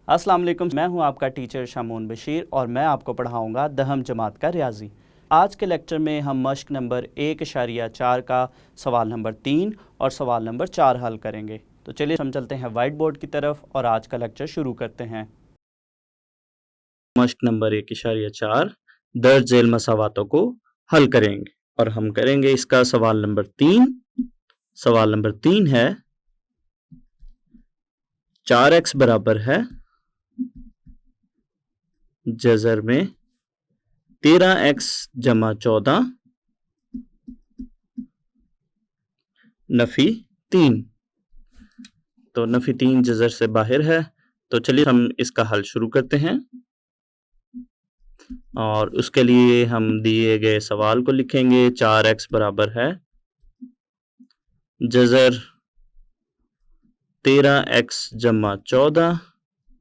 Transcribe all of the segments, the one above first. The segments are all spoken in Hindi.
अस्सलाम वालेकुम, मैं हूं आपका टीचर शामून बशीर और मैं आपको पढ़ाऊंगा दहम जमात का रियाजी। आज के लेक्चर में हम मश्क नंबर 1.4 का सवाल नंबर 3 और सवाल नंबर 4 हल करेंगे। तो चलिए हम चलते हैं वाइट बोर्ड की तरफ और आज का लेक्चर शुरू करते हैं। मश्क नंबर 1.4 दर्ज झेल मसावातों को हल करेंगे और हम करेंगे इसका सवाल नंबर 3। सवाल नंबर 3 है 4x बराबर है जज़र में 13x जमा 14 नफ़ी 3। तो नफ़ी 3 जज़र से बाहर है। तो चलिए हम इसका हल शुरू करते हैं और उसके लिए हम दिए गए सवाल को लिखेंगे। 4x बराबर है जज़र 13x जमा 14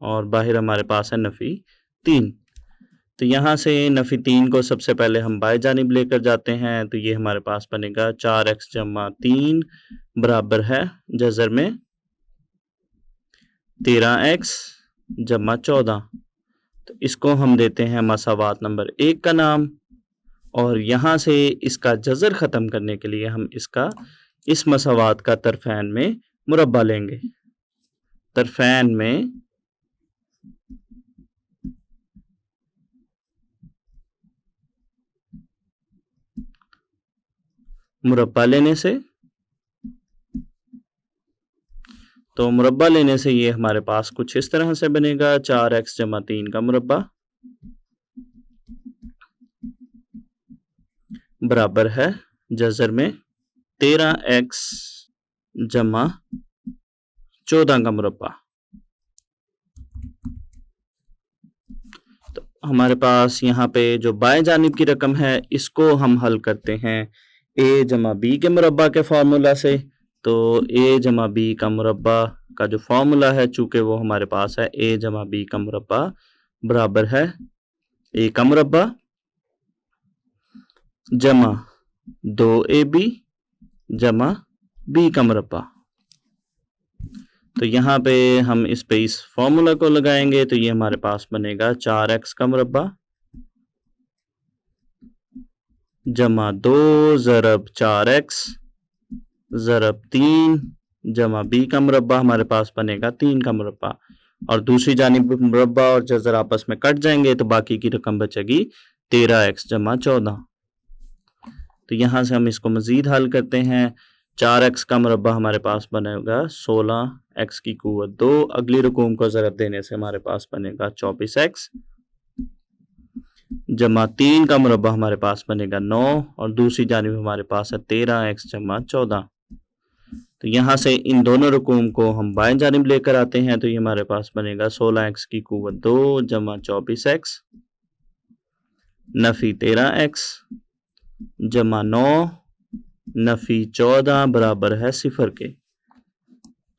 और बाहर हमारे पास है नफ़ी 3। तो यहाँ से नफ़ी 3 को सबसे पहले हम बाएं जानिब लेकर जाते हैं। तो ये हमारे पास बनेगा 4x जमा 3 बराबर है जज़र में 13x जमा 14। तो इसको हम देते हैं मसावात नंबर 1 का नाम और यहाँ से इसका जज़र ख़त्म करने के लिए हम इसका इस मसावात का तरफ़ैन में मुरब्बा लेंगे। तरफ़ैन में मुरब्बा लेने से तो मुरब्बा लेने से ये हमारे पास कुछ इस तरह से बनेगा। 4x जमा 3 का मुरब्बा बराबर है जज़र में 13x जमा 14 का मुरब्बा। तो हमारे पास यहाँ पे जो बाएं जानिब की रकम है इसको हम हल करते हैं a जमा b के मुरब्बा के फार्मूला से। तो a जमा b का मुरब्बा का जो फार्मूला है चूँकि वो हमारे पास है a जमा b का मुरब्बा बराबर है a का मुरब्बा जमा 2ab जमा b का मुरब्बा। तो यहाँ पे हम इस पे इस फॉर्मूला को लगाएंगे तो ये हमारे पास बनेगा 4x का मुरब्बा जमा 2 ज़रब 4x ज़रब 3 जमा b का मुरब्बा हमारे पास बनेगा 3 का मुरब्बा। और दूसरी जानिब मुरब्बा और जज़र आपस में कट जाएंगे तो बाकी की रकम बचेगी 13x जमा 14। तो यहाँ से हम इसको मज़ीद हल करते हैं। 4x का मुरब्बा हमारे पास बनेगा 16x की कुव्वत 2। अगली रकूम को ज़रब देने से हमारे पास बनेगा 24x जमा 3 का मुरब्बा हमारे पास बनेगा 9 और दूसरी जानिब हमारे पास है 13x जमा 14। तो यहाँ से इन दोनों रकूम को हम बाएं जानिब लेकर आते हैं तो ये हमारे पास बनेगा 16x की कुव्वत 2 जमा 24x नफ़ी 13x जमा 9 नफ़ी 14 बराबर है 0 के।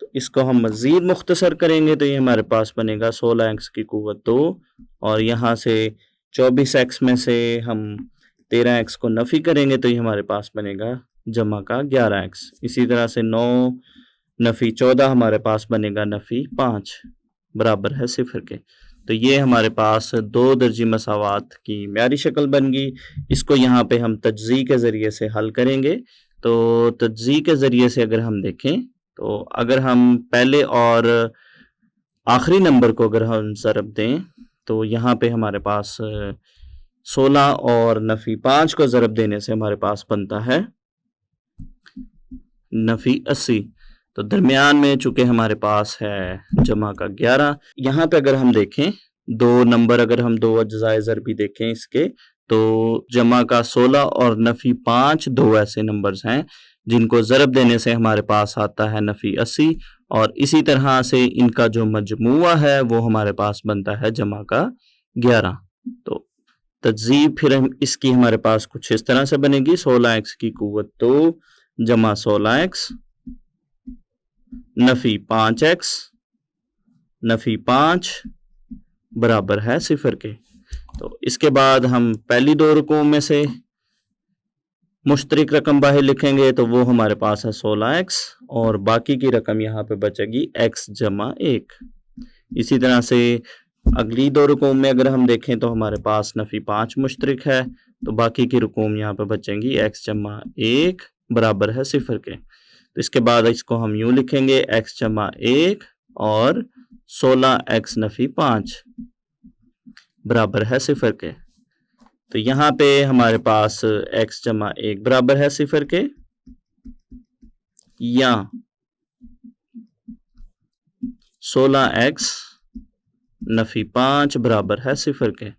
तो इसको हम मज़ीद मुख्तसर करेंगे तो ये हमारे पास बनेगा 16x की कुव्वत 2 और यहाँ से 24x में से हम 13x को नफ़ी करेंगे तो ये हमारे पास बनेगा जमा का 11x। इसी तरह से 9 नफ़ी 14 हमारे पास बनेगा नफ़ी 5 बराबर है 0 के। तो ये हमारे पास दो दर्जी मसावात की म्यारी शक्ल बन गई। इसको यहाँ पे हम तज्ज़ी के ज़रिए से हल करेंगे। तो तज्ज़ी के ज़रिए से अगर हम देखें तो अगर हम पहले और आखिरी नंबर को अगर हम ज़रब दें तो यहाँ पे हमारे पास 16 और नफ़ी 5 को ज़रब देने से हमारे पास बनता है नफ़ी 80। तो दरमियान में चूँकि हमारे पास है जमा का 11। यहाँ पे अगर हम देखें दो नंबर अगर हम दो अज्ज़ाए ज़रबी देखें इसके तो जमा का 16 और नफ़ी 5 दो ऐसे नंबर्स हैं जिनको ज़रब देने से हमारे पास आता है नफ़ी 80 और इसी तरह से इनका जो मजमुआ है वो हमारे पास बनता है जमा का 11। तो तज़ीब फिर इसकी हमारे पास कुछ इस तरह से बनेगी 16x की कुव्वत 2 जमा 16x नफ़ी 5x नफ़ी 5 बराबर है 0 के। तो इसके बाद हम पहली दो रकूम में से मुश्तरक रकम बाहर लिखेंगे तो वो हमारे पास है 16x और बाकी की रकम यहाँ पे बचेगी x जमा 1। इसी तरह से अगली दो रुकूम में अगर हम देखें तो हमारे पास नफ़ी 5 मुश्तरिक है, तो बाकी की रुकूम यहाँ पे बचेंगी x जमा 1 बराबर है 0 के। तो इसके बाद इसको हम यूँ लिखेंगे x जमा 1 और 16x नफ़ी 5 बराबर है 0 के। तो यहाँ पे हमारे पास x जमा 1 बराबर है 0 के, या 16x नफ़ी 5 बराबर है 0 के।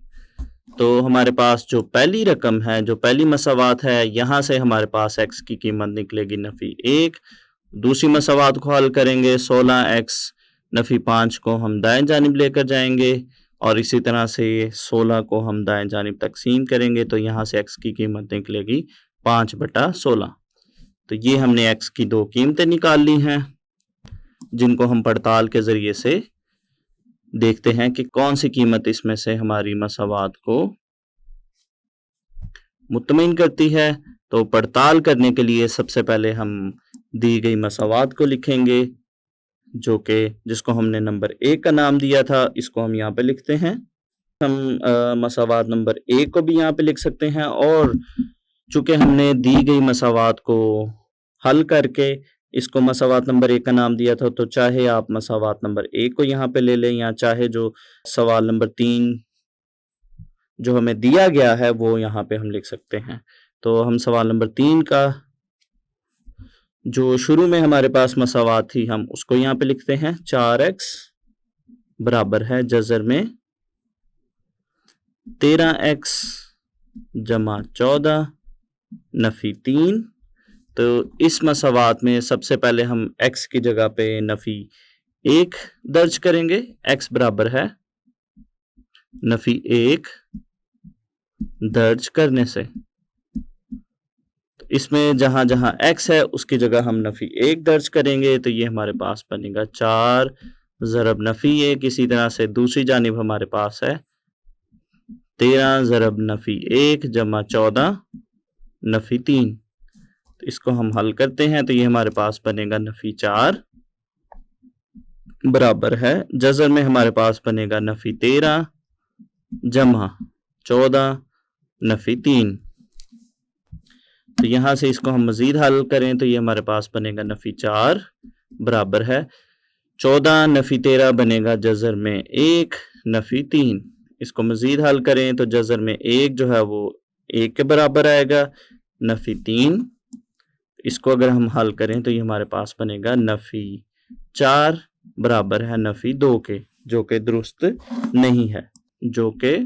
तो हमारे पास जो पहली रकम है, जो पहली मसावात है, यहाँ से हमारे पास x की कीमत निकलेगी नफ़ी 1। दूसरी मसावात को हल करेंगे, 16x नफ़ी 5 को हम दाएं जानिब लेकर जाएंगे और इसी तरह से 16 को हम दाएं जानिब तकसीम करेंगे, तो यहाँ से x की कीमत निकलेगी 5/16। तो ये हमने x की दो कीमतें निकाल ली हैं, जिनको हम पड़ताल के ज़रिए से देखते हैं कि कौन सी कीमत इसमें से हमारी मसावात को मुतमईन करती है। तो पड़ताल करने के लिए सबसे पहले हम दी गई मसावात को लिखेंगे, जो कि जिसको हमने नंबर 1 का नाम दिया था, इसको हम यहाँ पे लिखते हैं। हम मसावात नंबर 1 को भी यहाँ पे लिख सकते हैं, और चूंकि हमने दी गई मसावात को हल करके इसको मसावात नंबर 1 का नाम दिया था, तो चाहे आप मसावात नंबर 1 को यहाँ पे ले लें, या चाहे जो सवाल नंबर 3 जो हमें दिया गया है वो यहाँ पे हम लिख सकते हैं। तो हम सवाल नंबर 3 का जो शुरू में हमारे पास मसावात थी, हम उसको यहाँ पे लिखते हैं। 4x बराबर है जज़र में 13x जमा 14 नफ़ी 3। तो इस मसावात में सबसे पहले हम x की जगह पे नफ़ी 1 दर्ज करेंगे। x बराबर है नफ़ी 1 दर्ज करने से, तो इसमें जहां जहां x है उसकी जगह हम नफ़ी 1 दर्ज करेंगे, तो ये हमारे पास बनेगा 4 ज़रब नफ़ी 1। इसी तरह से दूसरी जानिब हमारे पास है 13 ज़रब नफ़ी 1 जमा 14 नफ़ी 3। तो इसको हम हल करते हैं, तो ये हमारे पास बनेगा नफ़ी 4 बराबर है जज़र में हमारे पास बनेगा नफ़ी 13 जमा 14 नफ़ी 3। तो यहाँ से इसको हम मज़ीद हल करें, तो ये हमारे पास बनेगा नफ़ी 4 बराबर है 14 नफ़ी 13 बनेगा जज़र में 1 नफ़ी 3। इसको मज़ीद हल करें तो जज़र में 1 जो है वो 1 के बराबर आएगा, नफ़ी 3। इसको अगर हम हल करें तो ये हमारे पास बनेगा नफ़ी 4 बराबर है नफ़ी 2 के, जो कि दुरुस्त नहीं है, जो कि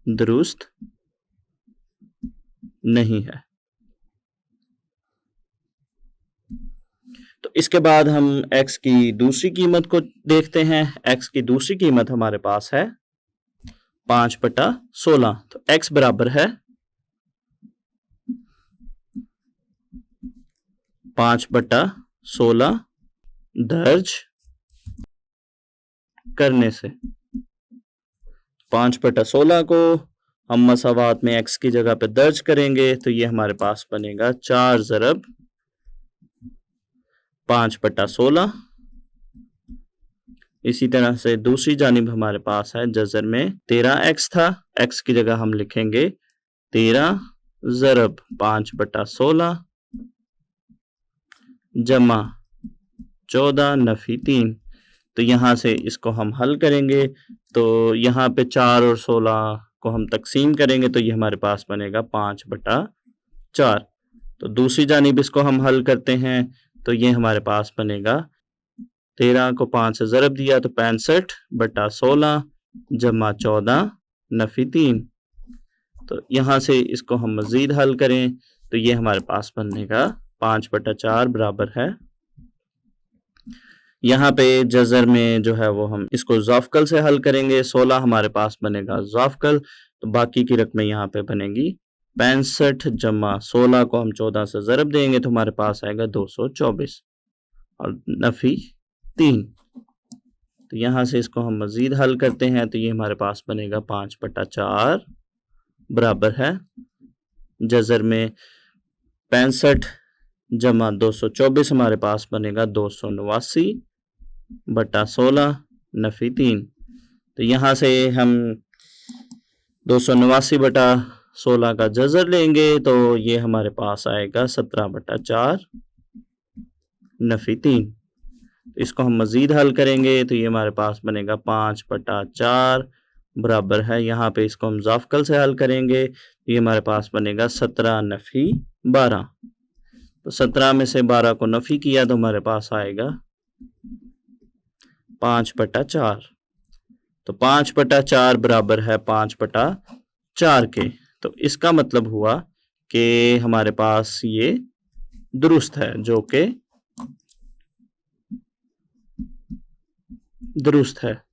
दुरुस्त नहीं है। तो इसके बाद हम x की दूसरी कीमत को देखते हैं। x की दूसरी कीमत हमारे पास है 5/16। तो x बराबर है 5/16 दर्ज करने से। 5/16 को हम मसावात में x की जगह पे दर्ज करेंगे, तो ये हमारे पास बनेगा 4 ज़रब 5/16। इसी तरह से दूसरी जानिब हमारे पास है जज़र में 13x था, x की जगह हम लिखेंगे 13 ज़रब 5/16 जमा 14 नफ़ी 3। तो यहाँ से इसको हम हल करेंगे, तो यहाँ पे 4 और 16 को हम तकसीम करेंगे, तो ये हमारे पास बनेगा 5/4। तो दूसरी जानिब इसको हम हल करते हैं, तो ये हमारे पास बनेगा 13 को 5 से ज़रब दिया तो 65/16 जमा 14 नफ़ी 3। तो यहाँ से इसको हम मज़ीद हल करें, तो ये हमारे पास बनेगा 5/4 बराबर है। यहाँ पे जज़र में जो है वो हम इसको ज़ाफ़कल से हल करेंगे। 16 हमारे पास बनेगा ज़ाफ़कल, तो बाकी की रकमें यहाँ पे बनेगी 65 जमा 16 को हम 14 से ज़रब देंगे, तो हमारे पास आएगा 224 और नफ़ी 3। तो यहाँ से इसको हम मज़ीद हल करते हैं, तो ये हमारे पास बनेगा 5/4 बराबर है जज़र में 65 जमा 224 हमारे पास बनेगा 289 बटा 16 नफी 3। तो यहाँ से हम 289 बटा 16 का जज़र लेंगे तो ये हमारे पास आएगा 17 बटा 4 नफी 3। इसको हम मज़ीद हल करेंगे तो ये हमारे पास बनेगा 5 बटा 4 बराबर है, यहाँ पे इसको हम ज़ाफ़कल से हल करेंगे तो ये हमारे पास बनेगा 17 नफी 12। तो 17 में से 12 को नफी किया तो हमारे पास आएगा 5 बटा 4। तो 5 बटा 4 बराबर है 5 बटा 4 के। तो इसका मतलब हुआ कि हमारे पास ये दुरुस्त है, जो कि दुरुस्त है।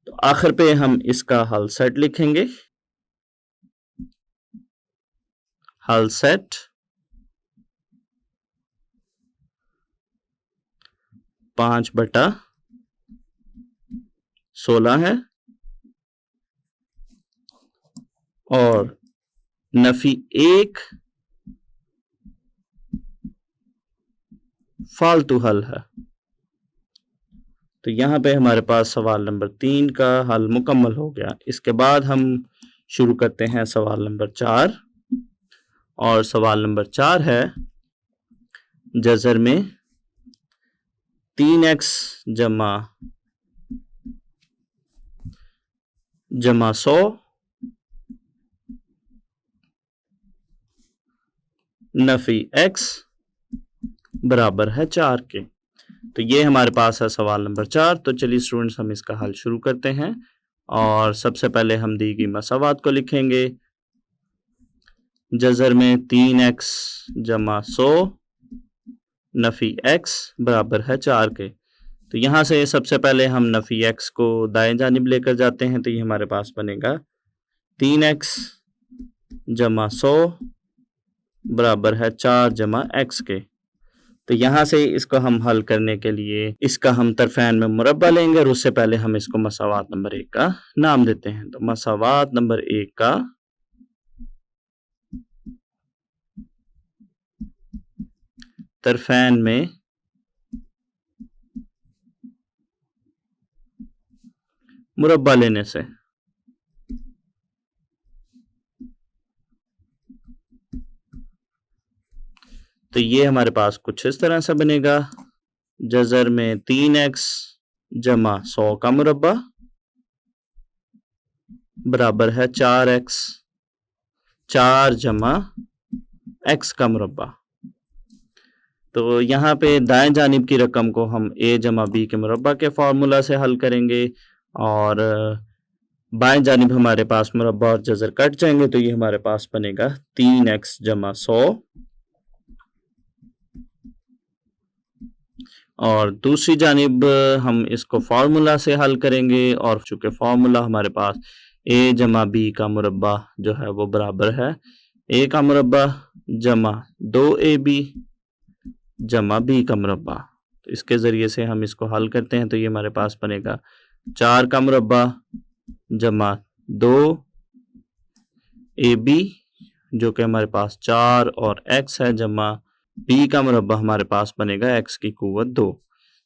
तो आखिर पे हम इसका हल सेट लिखेंगे। हल सेट 5 बटा 16 है और नफी 1 फालतू हल है। तो यहाँ पे हमारे पास सवाल नंबर 3 का हल मुकम्मल हो गया। इसके बाद हम शुरू करते हैं सवाल नंबर 4 और सवाल नंबर 4 है जज़र में 3x जमा 100 नफी x बराबर है 4 के। तो ये हमारे पास है सवाल नंबर 4। तो चलिए स्टूडेंट्स हम इसका हल शुरू करते हैं और सबसे पहले हम दी गई मसावात को लिखेंगे। जज़र में 3x जमा 100 नफी x बराबर है 4 के। तो यहाँ से सबसे पहले हम नफी x को दाएं जानिब लेकर जाते हैं तो ये हमारे पास बनेगा 3x जमा 100 बराबर है 4 जमा x के। तो यहाँ से इसको हम हल करने के लिए इसका हम तरफैन में मुरब्बा लेंगे और उससे पहले हम इसको मसावात नंबर 1 का नाम देते हैं। तो मसावात नंबर 1 का तरफैन में मुरब्बा लेने से तो ये हमारे पास कुछ इस तरह से बनेगा। जज़र में 3x जमा 100 का मुरब्बा बराबर है 4x 4 जमा x का मुरब्बा। तो यहाँ पे दाएं जानिब की रकम को हम a जमा b के मुरब्बा के फार्मूला से हल करेंगे और बाएं जानिब हमारे पास मुरब्बा और जज़र कट जाएंगे तो ये हमारे पास बनेगा 3x जमा 100 और दूसरी जानिब हम इसको फार्मूला से हल करेंगे और चूंकि फार्मूला हमारे पास a जमा b का मुरब्बा जो है वो बराबर है a का मुरब्बा जमा 2ab जमा b का मुरब्बा। तो इसके ज़रिए से हम इसको हल करते हैं तो ये हमारे पास बनेगा 4 का मुरब्बा जमा 2ab जो कि हमारे पास 4 और x है जमा b का मुरब्बा हमारे पास बनेगा x की कुव्वत 2।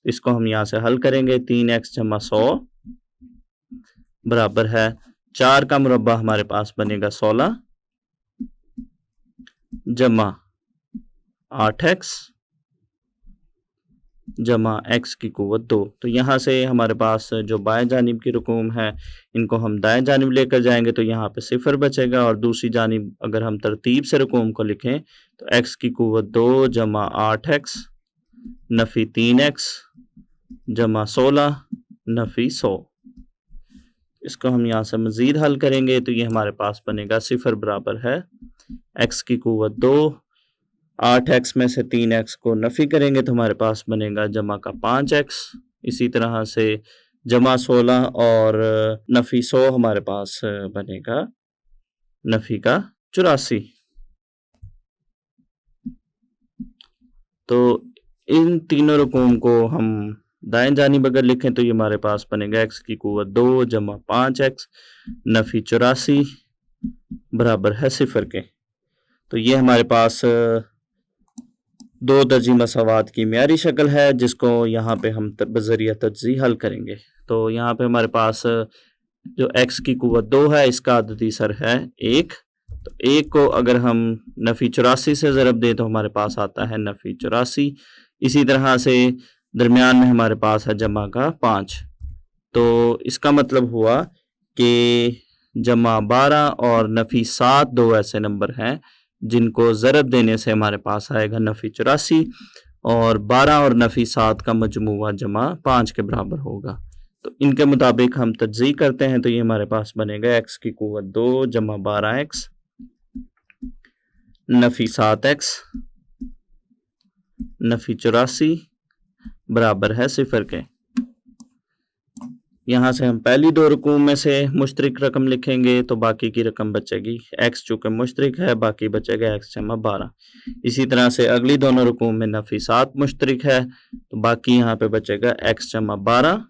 इसको हम यहाँ से हल करेंगे 3x जमा 100 बराबर है 4 का मुरब्बा हमारे पास बनेगा 16 जमा 8x जमा x की कुव्वत 2। तो यहाँ से हमारे पास जो बाएं जानिब की रकूम है इनको हम दाएं जानिब लेकर जाएंगे तो यहाँ पे 0 बचेगा और दूसरी जानिब अगर हम तरतीब से रकूम को लिखें तो x की कुव्वत 2 जमा 8x नफी 3x जमा 16 नफी 100। इसको हम यहाँ से मज़ीद हल करेंगे तो ये हमारे पास बनेगा 0 बराबर है x की कुव्वत 2 8x में से 3x को नफ़ी करेंगे तो हमारे पास बनेगा जमा का 5x। इसी तरह से जमा 16 और नफ़ी 100 हमारे पास बनेगा नफ़ी का 84। तो इन तीनों रकूम को हम दाएं जानिब अगर लिखें तो ये हमारे पास बनेगा x की कुव्वत 2 जमा 5x नफ़ी 84 बराबर है 0 के। तो ये हमारे पास दो दर्जी मसावात की म्यारी शक्ल है, जिसको यहाँ पे हम बज़रिया तज्ज़ीह हल करेंगे। तो यहाँ पे हमारे पास जो x की कुव्वत 2 है, इसका अददी सर है 1। तो 1 को अगर हम नफ़ी 84 से ज़रब दें तो हमारे पास आता है नफ़ी 84। इसी तरह से दरमियान में हमारे पास है जमा का 5। तो इसका मतलब हुआ कि जमा 12 और नफ़ी 7 दो ऐसे नंबर हैं जिनको ज़रब देने से हमारे पास आएगा नफ़ी 84, और 12 और नफ़ी 7 का मजमुआ जमा 5 के बराबर होगा। तो इनके मुताबिक हम तज्ज़ीह करते हैं तो ये हमारे पास बनेगा x की कुव्वत 2 जमा 12x नफ़ी 7x नफ़ी 84 बराबर है 0 के। यहाँ से हम पहली दो रकूम में से मुश्तरिक रकम लिखेंगे तो बाकी की रकम बचेगी, x चूँकि मुश्तरिक है बाकी बचेगा x जमा 12। इसी तरह से अगली दोनों रकूम में नफ़ी 7 मुश्तरिक है तो बाकी यहाँ पे बचेगा x जमा 12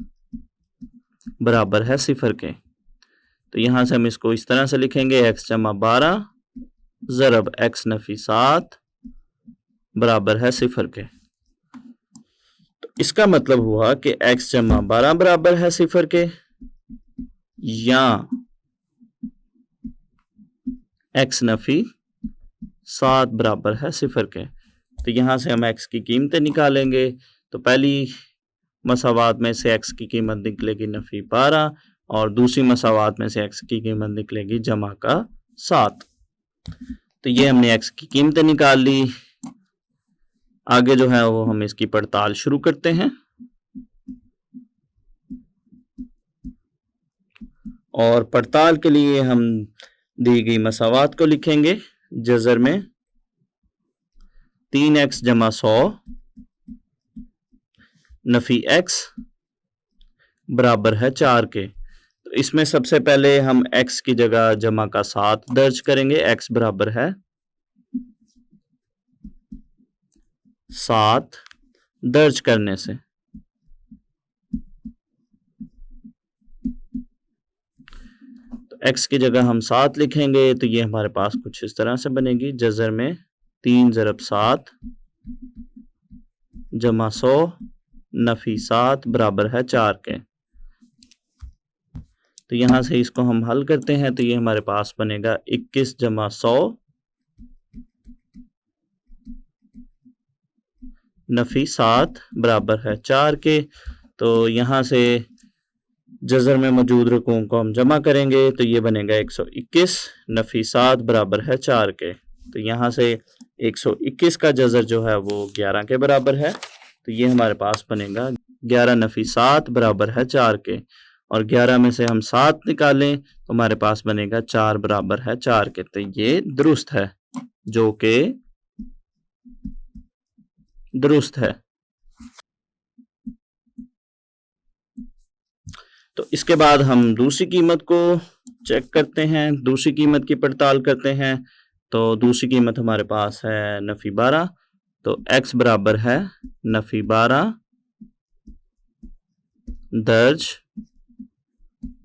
बराबर है 0 के। तो यहाँ से हम इसको इस तरह से लिखेंगे x जमा 12 ज़रब x नफ़ी 7 बराबर है 0 के। तो इसका मतलब हुआ कि x जमा 12 बराबर है 0 के, या x नफ़ी 7 बराबर है 0 के। तो यहाँ से हम x की कीमतें निकालेंगे। तो पहली मसावात में से x की कीमत निकलेगी नफ़ी 12 और दूसरी मसावात में से x की कीमत निकलेगी जमा का 7। तो ये हमने x की कीमतें निकाल ली। आगे जो है वो हम इसकी पड़ताल शुरू करते हैं, और पड़ताल के लिए हम दी गई मसावात को लिखेंगे जज़र में 3x जमा 100 नफ़ी x बराबर है 4 के। तो इसमें सबसे पहले हम x की जगह जमा का 7 दर्ज करेंगे। x बराबर है 7 दर्ज करने से तो x की जगह हम 7 लिखेंगे तो ये हमारे पास कुछ इस तरह से बनेगी, जज़र में 3 ज़रब 7 जमा 100 नफ़ी 7 बराबर है 4 के। तो यहाँ से इसको हम हल करते हैं तो ये हमारे पास बनेगा 21 जमा 100 नफ़ी 7 बराबर है 4 के। तो यहाँ से जज़र में मौजूद रकूम को हम जमा करेंगे तो ये बनेगा 121 नफ़ी 7 बराबर है 4 के। तो यहाँ से 121 का जज़र जो है वो 11 के बराबर है। तो ये हमारे पास बनेगा 11 नफ़ी 7 बराबर है 4 के, और 11 में से हम 7 निकालें तो हमारे पास बनेगा 4 बराबर है 4 के। तो ये दुरुस्त है, जो कि दुरुस्त है। तो इसके बाद हम दूसरी कीमत को चेक करते हैं, दूसरी कीमत की पड़ताल करते हैं। तो दूसरी कीमत हमारे पास है नफ़ी 12। तो x बराबर है नफ़ी 12 दर्ज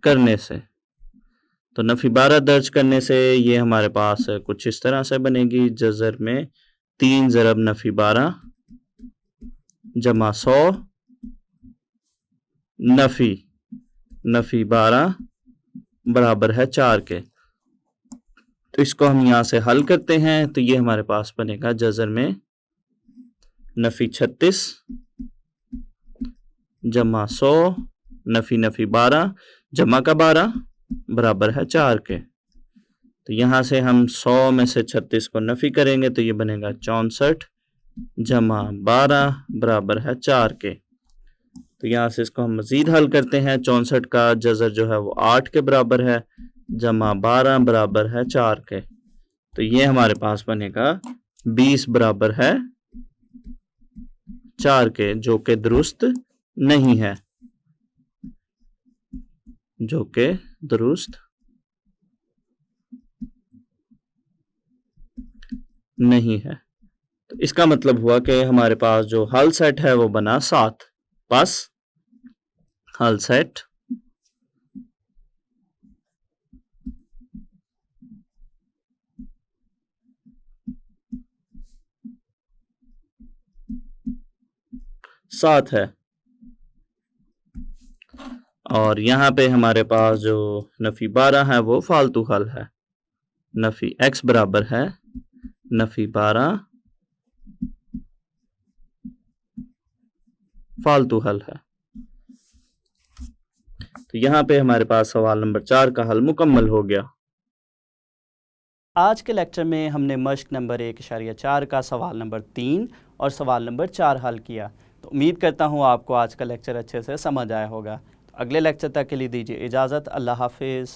करने से। तो नफ़ी 12 दर्ज करने से ये हमारे पास कुछ इस तरह से बनेगी, जज़र में 3 ज़रब नफ़ी 12 जमा 100 नफ़ी 12 बराबर है 4 के। तो इसको हम यहाँ से हल करते हैं तो ये हमारे पास बनेगा जज़र में नफ़ी 36 जमा 100 नफ़ी 12 जमा का 12 बराबर है 4 के। तो यहाँ से हम 100 में से 36 को नफ़ी करेंगे तो ये बनेगा 64 जमा 12 बराबर है 4 के। तो यहाँ से इसको हम मज़ीद हल करते हैं। 64 का जज़र जो है वो 8 के बराबर है जमा 12 बराबर है 4 के। तो ये हमारे पास बनेगा 20 बराबर है 4 के, जो कि दुरुस्त नहीं है, जो कि दुरुस्त नहीं है। तो इसका मतलब हुआ कि हमारे पास जो हल सेट है वो बना 7। बस हल सेट 7 है। और यहाँ पे हमारे पास जो नफ़ी 12 है वो फालतू हल है। नफ़ी x बराबर है नफ़ी 12 फालतू हल है। तो यहाँ पे हमारे पास सवाल नंबर 4 का हल मुकम्मल हो गया। आज के लेक्चर में हमने मश्क नंबर 1.4 का सवाल नंबर 3 और सवाल नंबर 4 हल किया। तो उम्मीद करता हूँ आपको आज का लेक्चर अच्छे से समझ आया होगा। तो अगले लेक्चर तक के लिए दीजिए इजाज़त। अल्लाह हाफिज़।